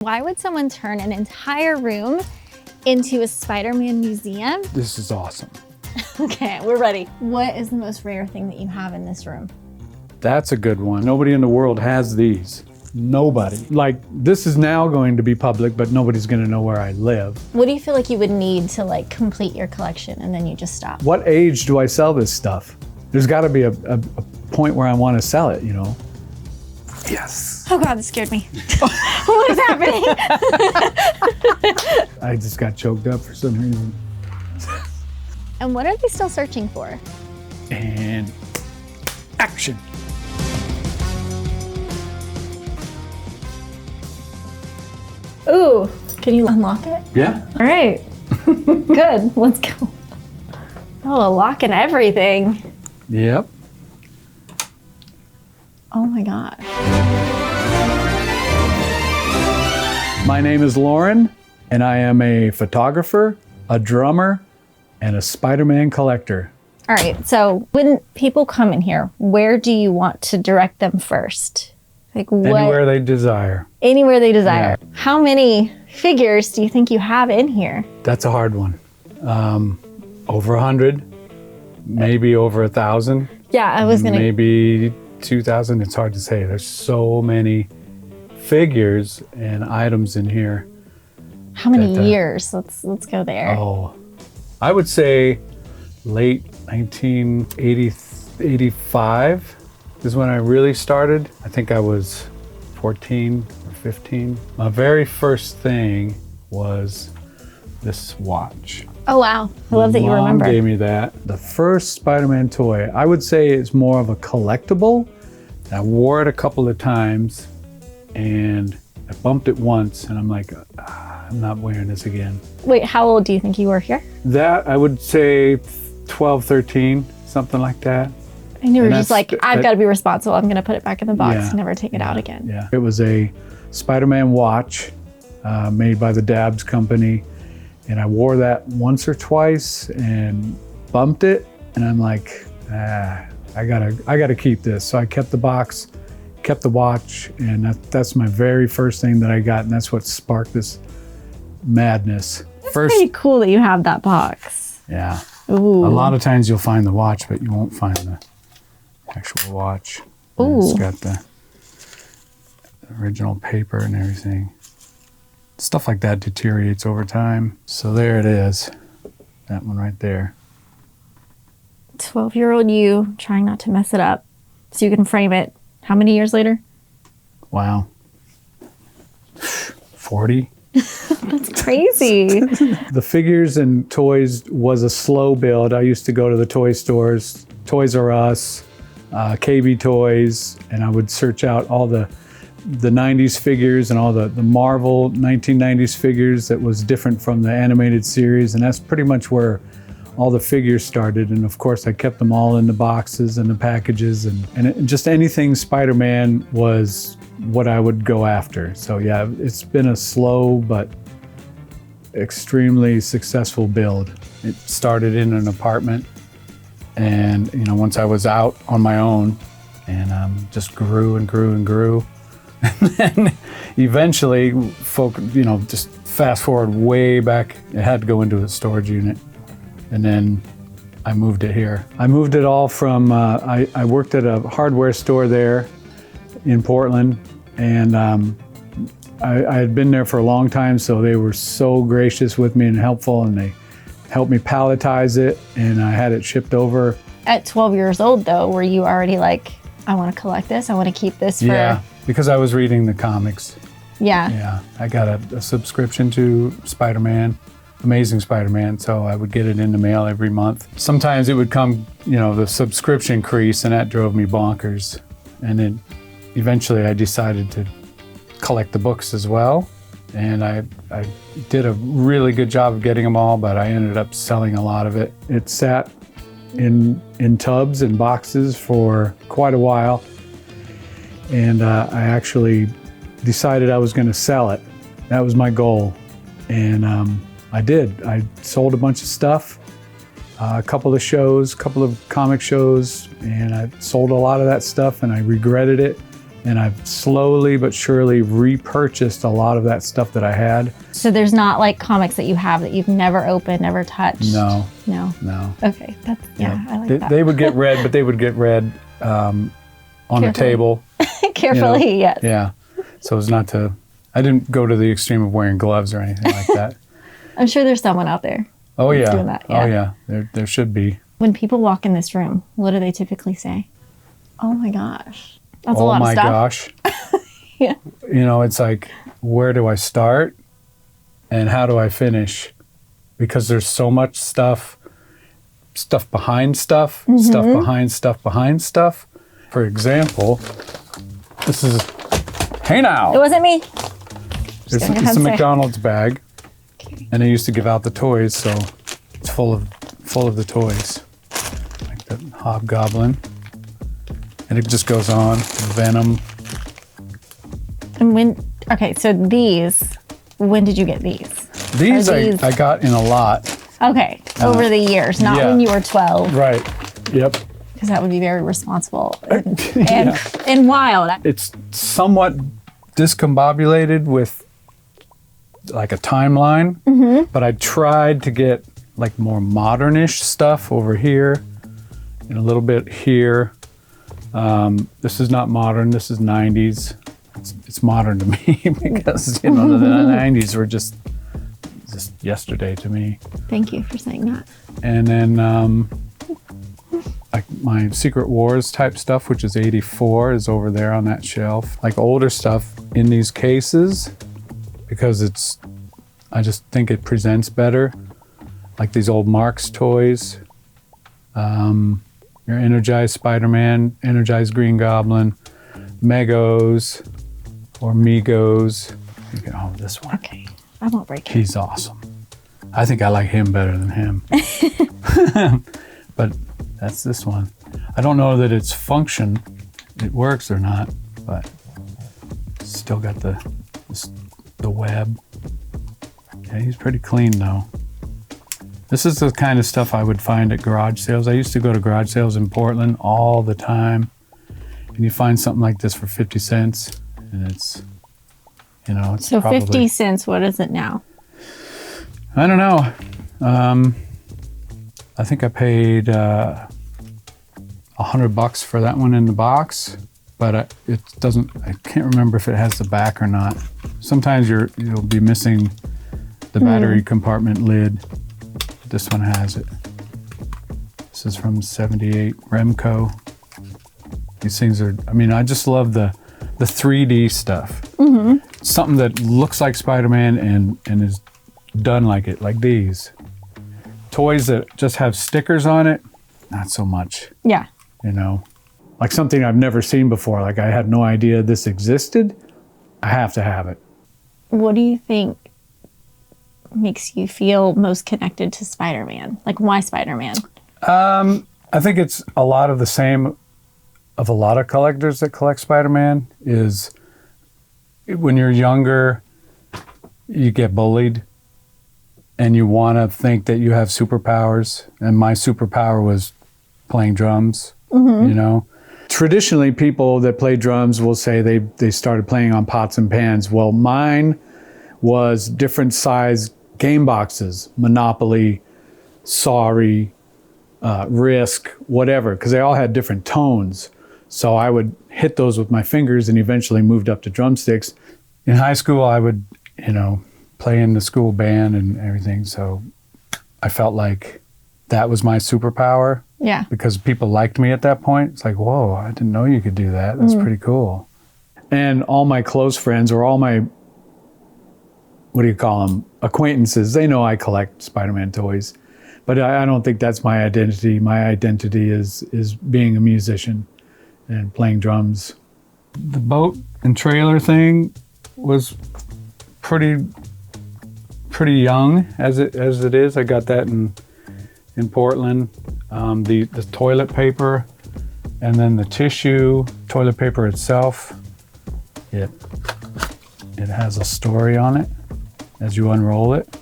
Why would someone turn an entire room into a Spider-Man museum? This is awesome. Okay, we're ready. What is the most rare thing that you have in this room? That's a good one. Nobody in the world has these. Nobody. Like, this is now going to be public, but nobody's going to know where I live. What do you feel like you would need to like complete your collection and then you just stop? What age do I sell this stuff? There's got to be a point where I want to sell it, you know? Yes. Oh God, that scared me. What is happening? I just got choked up for some reason. And what are they still searching for? And action. Ooh, can you unlock it? Yeah. All right, good, let's go. Oh, a lock and everything. Yep. Oh my God. My name is Loren, and I am a photographer, a drummer, and a Spider-Man collector. All right, so when people come in here, where do you want to direct them first? Like what? Anywhere they desire. Anywhere they desire. Yeah. How many figures do you think you have in here? That's a hard one. Over 100, maybe over 1,000. Yeah, I was gonna. Maybe 2,000. It's hard to say. There's so many figures and items in here. How many years? Let's go there. Oh, I would say late 1985 is when I really started. I think I was 14 or 15. My very first thing was this watch. Oh wow, I love that you remember. Mom gave me that. The first Spider-Man toy, I would say it's more of a collectible. I wore it a couple of times and I bumped it once and I'm like, I'm not wearing this again. Wait, how old do you think you were here? That, I would say 12, 13, something like that. And you were just like, I've got to be responsible. I'm going to put it back in the box and never take it out again. Yeah, it was a Spider-Man watch made by the Dabs company. And I wore that once or twice and bumped it. And I'm like, I gotta keep this. So I kept the box, kept the watch, and that's my very first thing that I got. And that's what sparked this madness. It's pretty cool that you have that box. Yeah. Ooh. A lot of times you'll find the watch, but you won't find the actual watch. Ooh. It's got the original paper and everything. Stuff like that deteriorates over time. So there it is. That one right there. 12-year-old you trying not to mess it up so you can frame it. How many years later? Wow. 40. That's crazy. The figures and toys was a slow build. I used to go to the toy stores, Toys R Us, KB Toys, and I would search out all the 90s figures and all the Marvel 1990s figures that was different from the animated series. And that's pretty much where all the figures started. And of course I kept them all in the boxes and the packages and just anything Spider-Man was what I would go after. So yeah, it's been a slow but extremely successful build. It started in an apartment and once I was out on my own and just grew and grew and grew. And then eventually, just fast forward way back, it had to go into a storage unit. And then I moved it here. I moved it all from, I worked at a hardware store there in Portland. And I had been there for a long time, so they were so gracious with me and helpful, and they helped me palletize it, and I had it shipped over. At 12 years old, though, were you already like, I want to collect this, I want to keep this for... Yeah, because I was reading the comics. Yeah. Yeah, I got a subscription to Spider-Man, Amazing Spider-Man, so I would get it in the mail every month. Sometimes it would come, the subscription increase, and that drove me bonkers. And then eventually I decided to collect the books as well. And I did a really good job of getting them all, but I ended up selling a lot of it. It sat in tubs and boxes for quite a while. And I actually decided I was going to sell it. That was my goal. And I did. I sold a bunch of stuff, a couple of shows, a couple of comic shows, and I sold a lot of that stuff and I regretted it. And I've slowly but surely repurchased a lot of that stuff that I had. So there's not like comics that you have that you've never opened, never touched? No. No? Okay, that's, yeah, I like that. They would get read, but they would get read on the table. Carefully, yes. Yeah. So it's not to, I didn't go to the extreme of wearing gloves or anything like that. I'm sure there's someone out there. Oh yeah. Doing that. Oh yeah. There should be. When people walk in this room, what do they typically say? Oh my gosh. That's a Oh lot of my stuff. gosh. Yeah. You know, it's like, where do I start and how do I finish? Because there's so much stuff behind stuff, stuff behind stuff behind stuff. For example, this is, hey now. It wasn't me. It's a McDonald's bag. And they used to give out the toys, so it's full of the toys. Like the Hobgoblin. And it just goes on. Venom. And okay, so when did you get these? These I got in a lot. Okay, over the years, not when you were 12. Right. Yep. Because that would be very responsible and wild. It's somewhat discombobulated with like a timeline, but I tried to get like more modernish stuff over here and a little bit here. This is not modern, this is 90s. It's modern to me because, you know, the 90s were just yesterday to me. Thank you for saying that. And then like my Secret Wars type stuff, which is 84, is over there on that shelf. Like older stuff in these cases, because I just think it presents better. Like these old Marx toys. Your Energized Spider-Man, Energized Green Goblin, Megos or Megos. You can hold this one. Okay, I won't break it. He's awesome. I think I like him better than him. But that's this one. I don't know that its function, it works or not, but still got the web. Yeah, he's pretty clean though. This is the kind of stuff I would find at garage sales. I used to go to garage sales in Portland all the time. And you find something like this for 50 cents. And it's, you know, it's so probably... 50 cents, what is it now? I don't know. I think I paid $100 for that one in the box. But it doesn't, I can't remember if it has the back or not. Sometimes you'll be missing the battery compartment lid. This one has it. This is from 78 Remco. These things are, I mean, I just love the 3D stuff. Something that looks like Spider-Man and is done like it, like these. Toys that just have stickers on it, not so much. Yeah. You know, like something I've never seen before. Like I had no idea this existed. I have to have it. What do you think makes you feel most connected to Spider-Man? Like, why Spider-Man? I think it's a lot of the same of a lot of collectors that collect Spider-Man. Is when you're younger, you get bullied and you want to think that you have superpowers. And my superpower was playing drums, you know. Traditionally, people that play drums will say they started playing on pots and pans. Well, mine was different size game boxes, Monopoly, Sorry, Risk, whatever, because they all had different tones. So I would hit those with my fingers and eventually moved up to drumsticks. In high school, I would, you know, play in the school band and everything. So I felt like that was my superpower. Yeah. Because people liked me at that point. It's like, whoa, I didn't know you could do that. That's pretty cool. And all my close friends or all my, what do you call them, acquaintances, they know I collect Spider-Man toys. But I don't think that's my identity. My identity is being a musician and playing drums. The boat and trailer thing was pretty young as it is. I got that in Portland. The toilet paper and then the tissue, toilet paper itself, it has a story on it as you unroll it.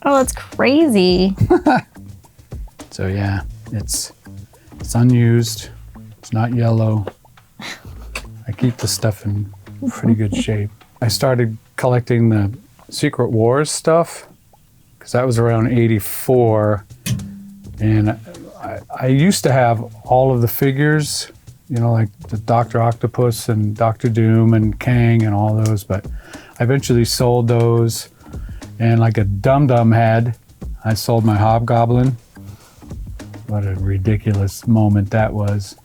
Oh, that's crazy. So yeah, it's unused. It's not yellow. I keep the stuff in pretty good shape. I started collecting the Secret Wars stuff because that was around 84. And I used to have all of the figures, you know, like the Dr. Octopus and Dr. Doom and Kang and all those, but I eventually sold those. And like a dum-dum head, I sold my Hobgoblin. What a ridiculous moment that was.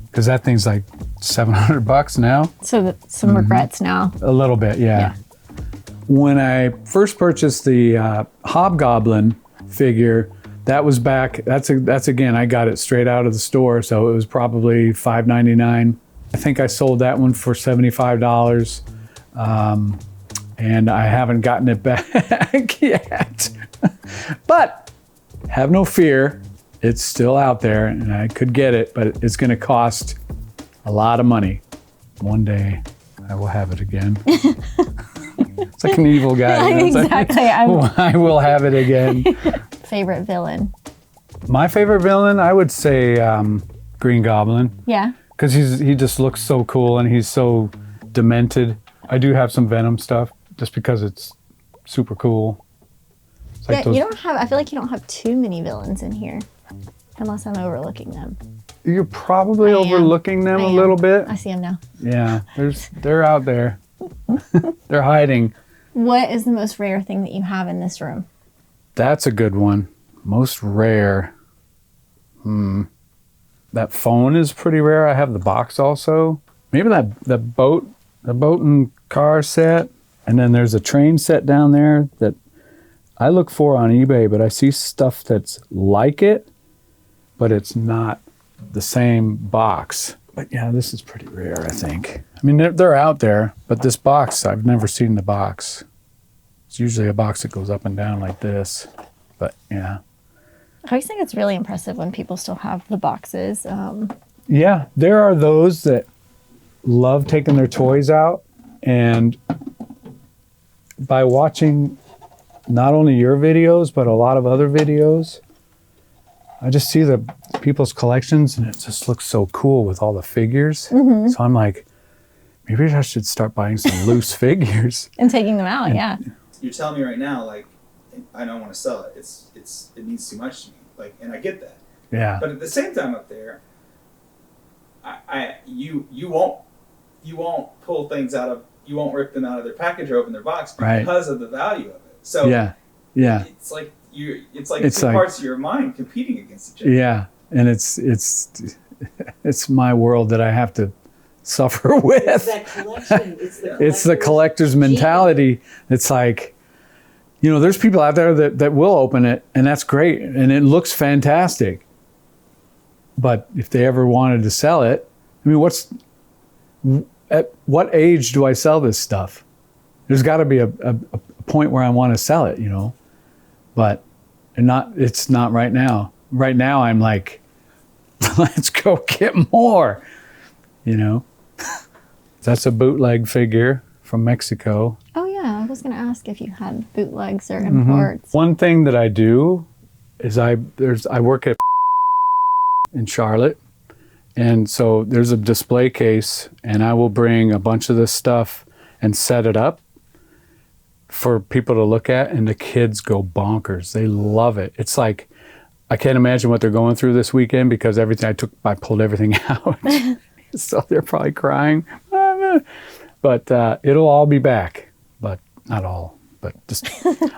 Because that thing's like $700 now. So some regrets now. A little bit, yeah. When I first purchased the Hobgoblin figure, that was back, that's again, I got it straight out of the store, so it was probably $5.99. I think I sold that one for $75, and I haven't gotten it back yet. But have no fear, it's still out there, and I could get it, but it's gonna cost a lot of money. One day, I will have it again. It's like an evil guy. You know? Exactly. I will have it again. Favorite villain? My favorite villain, I would say Green Goblin. Yeah. Because he just looks so cool and he's so demented. I do have some Venom stuff just because it's super cool. It's like you don't have, I feel like you don't have too many villains in here, unless I'm overlooking them. You're probably overlooking them a little bit. I see them now. Yeah, they're out there. They're hiding. What is the most rare thing that you have in this room? That's a good one. Most rare. That phone is pretty rare. I have the box also. Maybe the boat and car set. And then there's a train set down there that I look for on eBay, but I see stuff that's like it, but it's not the same box. But yeah, this is pretty rare, I think. I mean, they're out there, but this box, I've never seen the box. It's usually a box that goes up and down like this, but yeah. I always think it's really impressive when people still have the boxes. Yeah, there are those that love taking their toys out, and by watching not only your videos, but a lot of other videos, I just see the people's collections and it just looks so cool with all the figures. So I'm like, maybe I should start buying some loose figures. And taking them out, yeah. You're telling me right now, like, I don't want to sell it. It means too much to me. Like, and I get that. Yeah. But at the same time up there, you won't pull things out of, you won't rip them out of their package or open their box because of the value of it. So yeah. It's like two parts of your mind competing against each other. Yeah. And it's my world that I have to suffer with. It's that collection. It's the collector's mentality. It's like, you know, there's people out there that will open it, and that's great, and it looks fantastic. But if they ever wanted to sell it, I mean, at what age do I sell this stuff? There's got to be a point where I want to sell it, you know. But it's not right now. Right now, I'm like, let's go get more, you know. That's a bootleg figure from Mexico. Oh yeah, I was going to ask if you had bootlegs or imports. One thing that I do is I work at in Charlotte, and so there's a display case, and I will bring a bunch of this stuff and set it up for people to look at, and the kids go bonkers. They love it. It's like, I can't imagine what they're going through this weekend because I pulled everything out. So they're probably crying. But it'll all be back, but not all. But just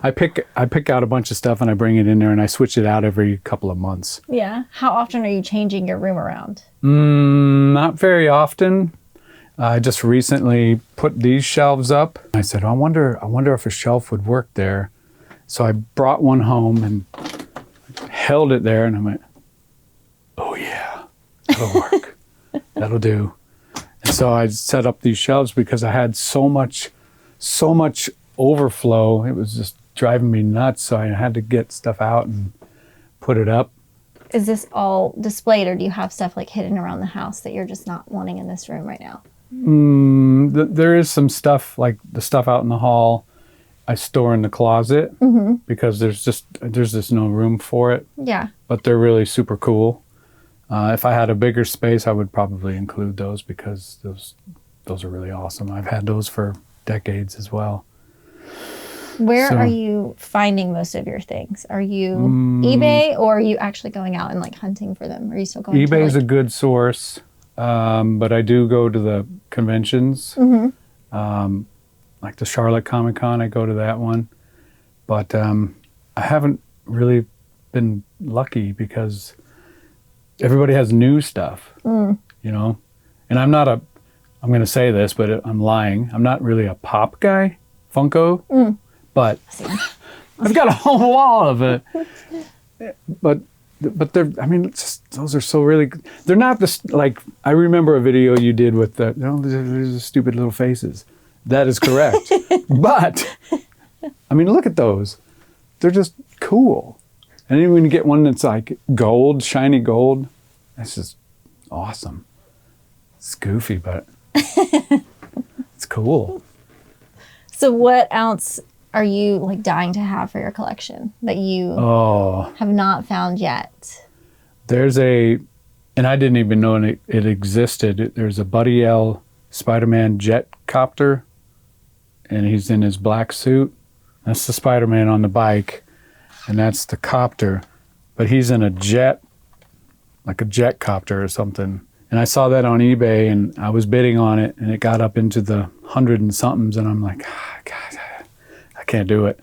I pick out a bunch of stuff and I bring it in there and I switch it out every couple of months. Yeah. How often are you changing your room around? Not very often. I just recently put these shelves up. I said, I wonder if a shelf would work there. So I brought one home and held it there, and I went, oh yeah, that'll work. That'll do. And so I set up these shelves because I had so much overflow. It was just driving me nuts. So I had to get stuff out and put it up. Is this all displayed, or do you have stuff like hidden around the house that you're just not wanting in this room right now? There is some stuff, like the stuff out in the hall I store in the closet because there's just no room for it. Yeah. But they're really super cool. If I had a bigger space, I would probably include those because those are really awesome. I've had those for decades as well. Where are you finding most of your things? Are you eBay, or are you actually going out and like hunting for them? Are you still going eBay to, is a good source, but I do go to the conventions. Like the Charlotte Comic Con, I go to that one. But I haven't really been lucky because everybody has new stuff, you know? And I'm going to say this, but I'm lying. I'm not really a pop guy, Funko, but I've got a whole wall of it. But they're, I mean, those are so really, they're not like, I remember a video you did with the, there's the stupid little faces. That is correct. But, I mean, look at those. They're just cool. And then when you get one that's like gold, shiny gold, that's just awesome. It's goofy, but it's cool. So what else are you like dying to have for your collection that you have not found yet? There's and I didn't even know it existed. There's a Buddy L Spider-Man jet copter, and he's in his black suit. That's the Spider-Man on the bike, and that's the copter. But he's in a jet, like a jet copter or something. And I saw that on eBay, and I was bidding on it, and it got up into the 100 and somethings, and I'm like, God, I can't do it,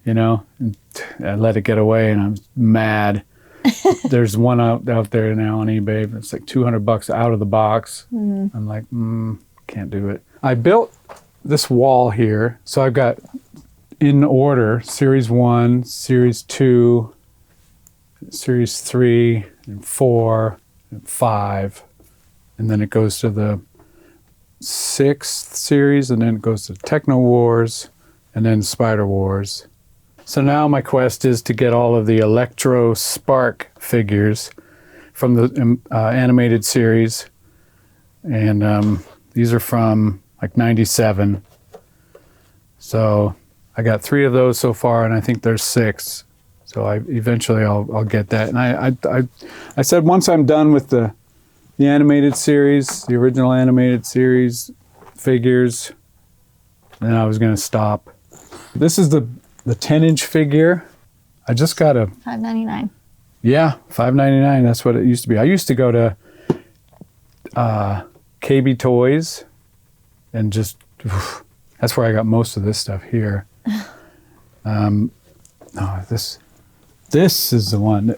you know? And I let it get away, and I'm mad. There's one out there now on eBay. It's like $200 out of the box. I'm like, can't do it. I built this wall here, so I've got in order Series 1, Series 2, Series 3, and 4, and 5. And then it goes to the 6th series, and then it goes to Techno Wars, and then Spider Wars. So now my quest is to get all of the Electro Spark figures from the animated series. And these are from like 97. So I got 3 of those so far, and I think there's 6. So eventually I'll get that. And I said once I'm done with the animated series, the original animated series figures, then I was going to stop. This is the 10-inch figure. I just got a $5.99. Yeah, $5.99. That's what it used to be. I used to go to KB Toys, and just that's where I got most of this stuff here. This is the one.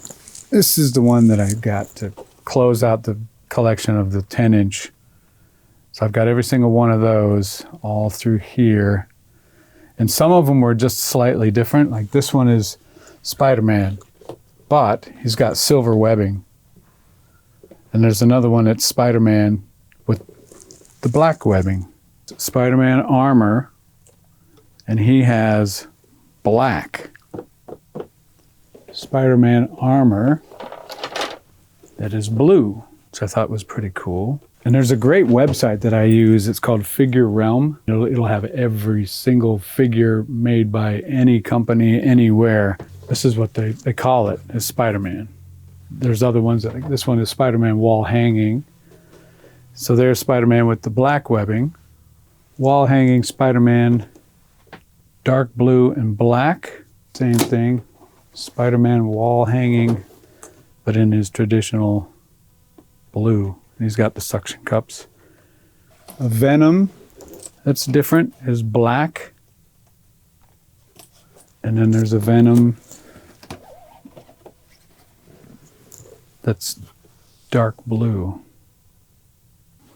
This is the one that I got to close out the collection of the 10-inch. So I've got every single one of those all through here. And some of them were just slightly different. Like this one is Spider-Man, but he's got silver webbing. And there's another one that's Spider-Man with the black webbing. Spider-Man armor, and he has black. Spider-Man armor that is blue, which I thought was pretty cool. And there's a great website that I use. It's called Figure Realm. It'll have every single figure made by any company, anywhere. This is what they call it, is Spider-Man. There's other ones. This one is Spider-Man wall hanging. So there's Spider-Man with the black webbing. Wall hanging Spider-Man, dark blue and black. Same thing. Spider-Man wall hanging, but in his traditional blue. He's got the suction cups. A Venom, that's different, is black. And then there's a Venom that's dark blue.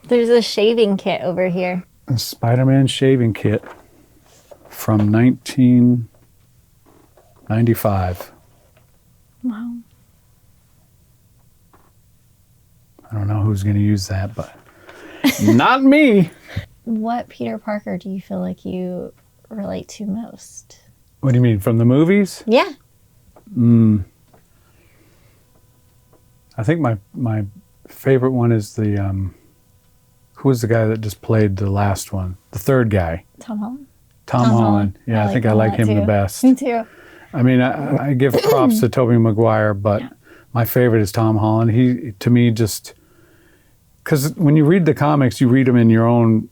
There's a shaving kit over here. A Spider-Man shaving kit from 1995. Wow. I don't know who's going to use that, but not me. What Peter Parker do you feel like you relate to most? What do you mean, from the movies? Yeah. I think my favorite one is the, who was the guy that just played the last one? The third guy. Tom Holland? Tom Holland. Yeah, I think I like him the best. Me too. I mean, I give props to Tobey Maguire, but My favorite is Tom Holland. He, to me, just because when you read the comics, you read them in your own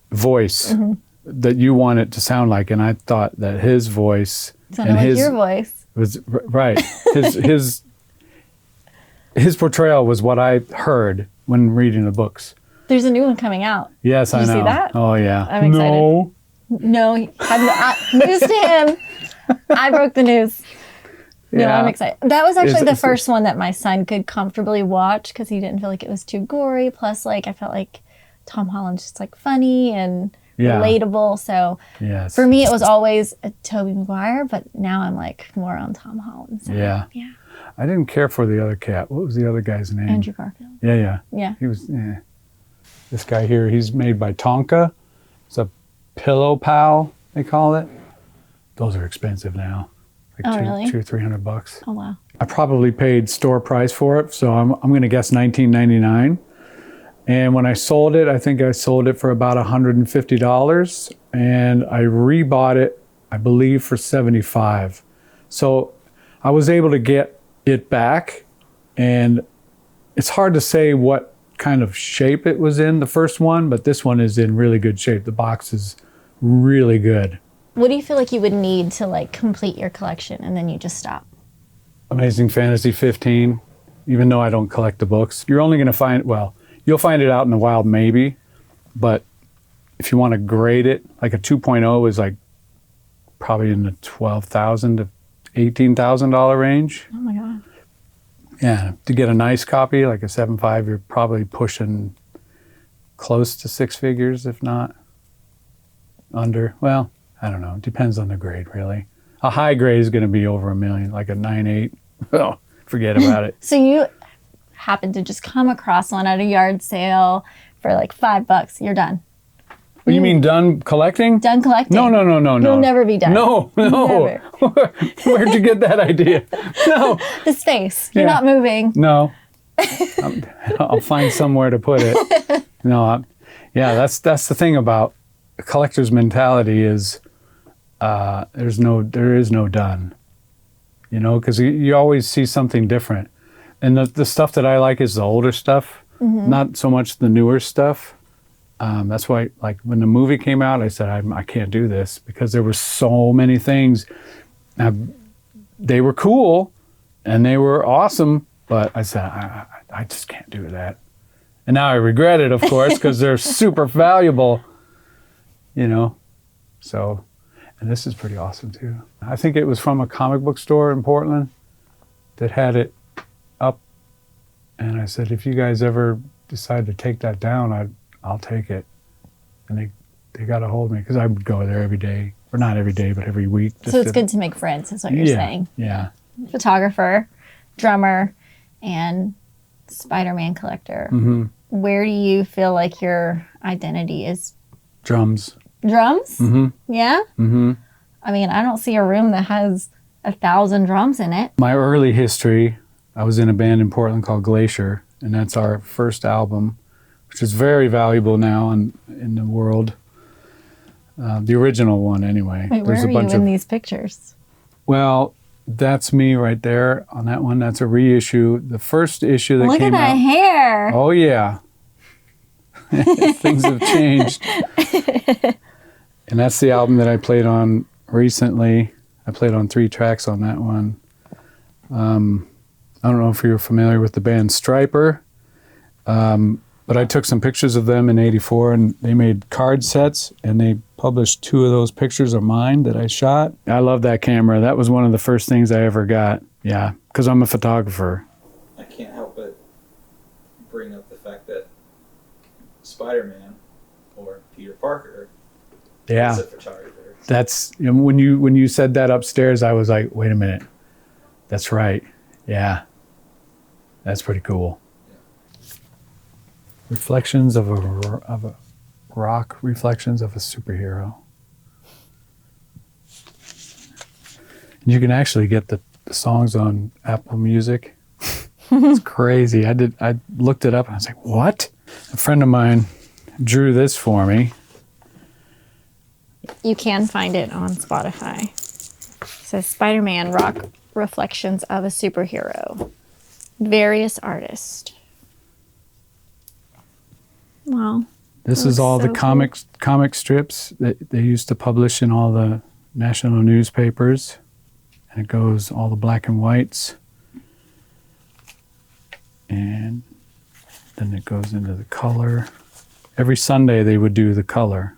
voice that you want it to sound like. And I thought that his voice sounded like your voice was right. His portrayal was what I heard when reading the books. There's a new one coming out. Yes, I know. Did you see that? Oh yeah. I'm excited. No, news to him. I broke the news. No, I'm excited. That was actually the first one that my son could comfortably watch because he didn't feel like it was too gory. Plus, like, I felt like Tom Holland's just like funny and relatable. So for me, it was always a Tobey Maguire, but now I'm like more on Tom Holland. So, yeah. I didn't care for the other cat. What was the other guy's name? Andrew Garfield. Yeah. He was. This guy here, he's made by Tonka. It's a Pillow Pal, they call it. Those are expensive now. Like really? $200 or $300. Oh wow! I probably paid store price for it, so I'm going to guess $19.99. And when I sold it, I think I sold it for about $150, and I rebought it, I believe, for $75. So I was able to get it back, and it's hard to say what kind of shape it was in, the first one, but this one is in really good shape. The box is really good. What do you feel like you would need to like complete your collection and then you just stop? Amazing Fantasy 15, even though I don't collect the books. You're only going to find, well, you'll find it out in the wild maybe, but if you want to grade it, like a 2.0 is like probably in the $12,000 to $18,000 range. Oh my God. Yeah, to get a nice copy, like a 7.5, you're probably pushing close to six figures, if not under. Well, I don't know. It depends on the grade, really. A high grade is going to be over $1 million, like a 9.8. Oh, forget about it. So you happen to just come across one at a yard sale for like $5. You're done. You mean done collecting? Done collecting? No. You'll never be done. No. Never. Where'd you get that idea? No. The space. You're not moving. No. I'll find somewhere to put it. No. That's the thing about a collector's mentality is there is no done. You know, because you always see something different. And the stuff that I like is the older stuff, not so much the newer stuff. That's why, like, when the movie came out, I said, I can't do this because there were so many things. Now, they were cool and they were awesome, but I said, I just can't do that. And now I regret it, of course, because they're super valuable, you know. So, and this is pretty awesome, too. I think it was from a comic book store in Portland that had it up. And I said, if you guys ever decide to take that down, I'll take it. And they got a hold of me because I would go there every day, or not every day, but every week. So it's good to make friends, is what you're saying. Yeah. Photographer, drummer, and Spider-Man collector. Mm-hmm. Where do you feel like your identity is? Drums. Drums? Mm-hmm. Yeah? Mm-hmm. I mean, I don't see a room that has 1,000 drums in it. My early history, I was in a band in Portland called Glacier, and that's our first album, which is very valuable now in the world. The original one, anyway. Wait, where are you in these pictures? Well, that's me right there on that one. That's a reissue. The first issue that came out. Look at that hair. Oh, yeah. Things have changed. And that's the album that I played on recently. I played on 3 tracks on that one. I don't know if you're familiar with the band Striper. But I took some pictures of them in '84, and they made card sets, and they published 2 of those pictures of mine that I shot. I love that camera. That was one of the first things I ever got. Yeah, because I'm a photographer. I can't help but bring up the fact that Spider-Man, or Peter Parker, is a photographer. That's, you know, when you said that upstairs, I was like, wait a minute. That's right. Yeah. That's pretty cool. Reflections of a rock, reflections of a superhero. You can actually get the songs on Apple Music. It's crazy. I looked it up and I was like, what? A friend of mine drew this for me. You can find it on Spotify. It says Spider-Man Rock reflections of a superhero. Various artists. Wow. This is all the comic strips that they used to publish in all the national newspapers. And it goes all the black and whites. And then it goes into the color. Every Sunday they would do the color.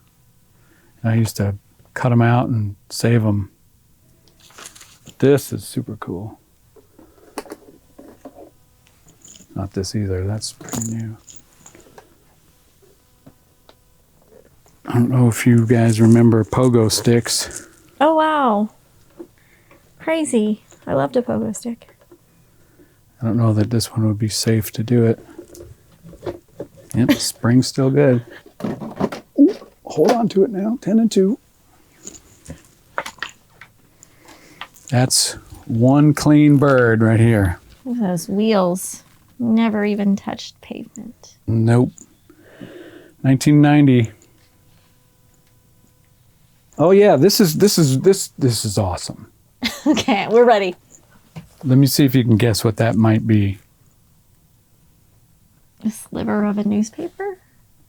And I used to cut them out and save them. This is super cool. Not this either, that's pretty new. I don't know if you guys remember pogo sticks. Oh, wow. Crazy. I loved a pogo stick. I don't know that this one would be safe to do it. Yep, spring's still good. Ooh, hold on to it now, 10 and 2. That's one clean bird right here. Those wheels never even touched pavement. Nope. 1990. Oh yeah, this is awesome. Okay, we're ready. Let me see if you can guess what that might be. A sliver of a newspaper?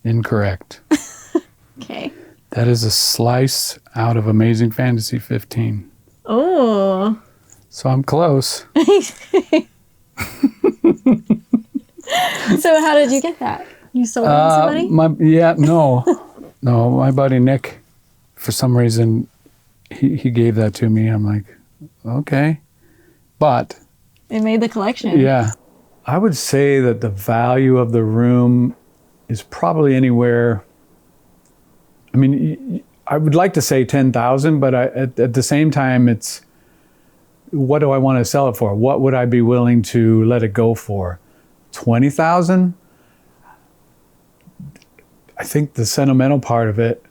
Incorrect. Okay. That is a slice out of Amazing Fantasy 15. Oh. So I'm close. So how did you get that? You sold it to somebody? No, my buddy Nick, for some reason, he gave that to me. I'm like, okay. But It made the collection. yeah, I would say that the value of the room is probably anywhere. I mean, I would like to say 10,000, but at the same time, it's what do I want to sell it for? What would I be willing to let it go for? 20,000? I think the sentimental part of it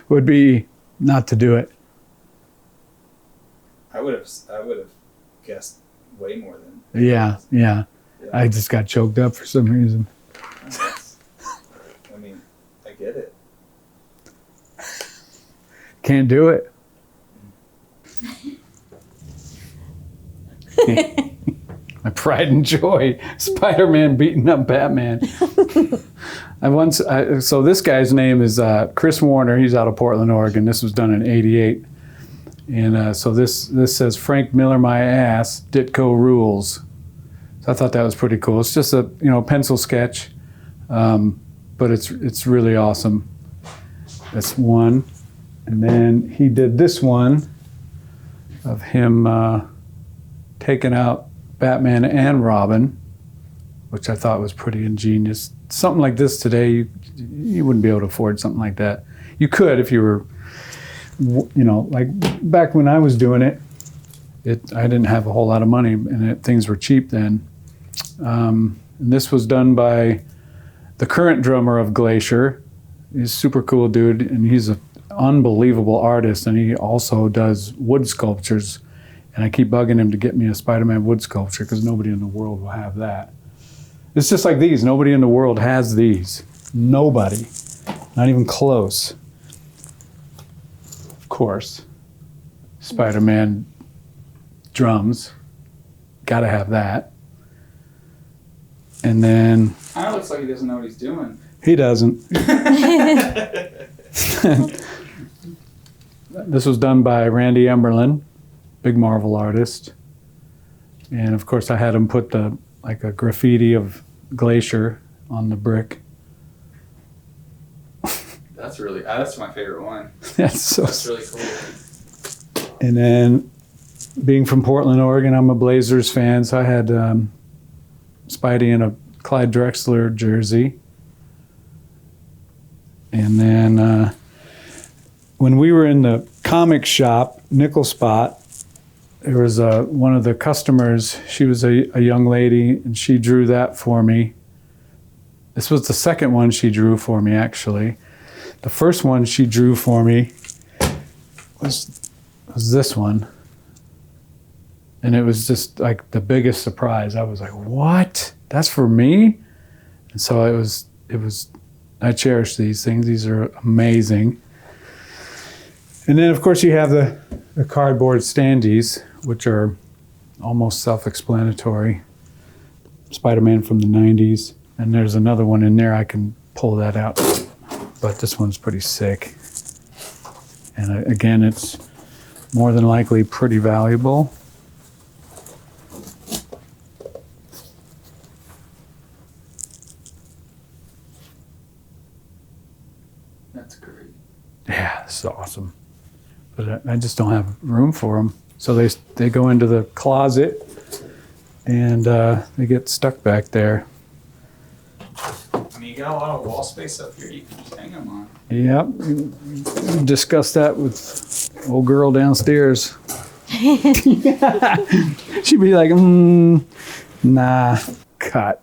would be not to do it. I would have guessed way more than. Yeah. I just got choked up for some reason. I mean, I get it. Can't do it. My pride and joy. Spider-Man beating up Batman. So this guy's name is Chris Warner. He's out of Portland, Oregon. This was done in ¡88. And so this says Frank Miller my ass, Ditko rules. So I thought that was pretty cool. It's just a pencil sketch, but it's really awesome. That's one. And then he did this one of him taking out Batman and Robin, which I thought was pretty ingenious. Something like this today, you wouldn't be able to afford something like that. You could if you were, like back when I was doing it, I didn't have a whole lot of money and things were cheap then. And this was done by the current drummer of Glacier. He's a super cool dude, and he's an unbelievable artist, and he also does wood sculptures. And I keep bugging him to get me a Spider-Man wood sculpture because nobody in the world will have that. It's just like these. Nobody in the world has these. Nobody. Not even close. Of course. Spider-Man drums. Gotta have that. And then... Kind of looks like he doesn't know what he's doing. He doesn't. This was done by Randy Emberlin. Big Marvel artist. And of course I had him put a graffiti of Glacier on the brick. That's my favorite one. That's really cool. And then being from Portland, Oregon, I'm a Blazers fan, so I had Spidey in a Clyde Drexler jersey. And then when we were in the comic shop, Nickel Spot, there was one of the customers, she was a young lady, and she drew that for me. This was the second one she drew for me, actually. The first one she drew for me was this one. And it was just like the biggest surprise. I was like, what? That's for me? And so it was, I cherish these things. These are amazing. And then, of course, you have the cardboard standees, which are almost self-explanatory. Spider-Man from the 90s. And there's another one in there, I can pull that out. But this one's pretty sick. And again, it's more than likely pretty valuable. That's great. Yeah, this is awesome. But I just don't have room for them. So they go into the closet and they get stuck back there. I mean, you got a lot of wall space up here. You can just hang them on. Yep. We discussed that with old girl downstairs. She'd be like, nah, cut.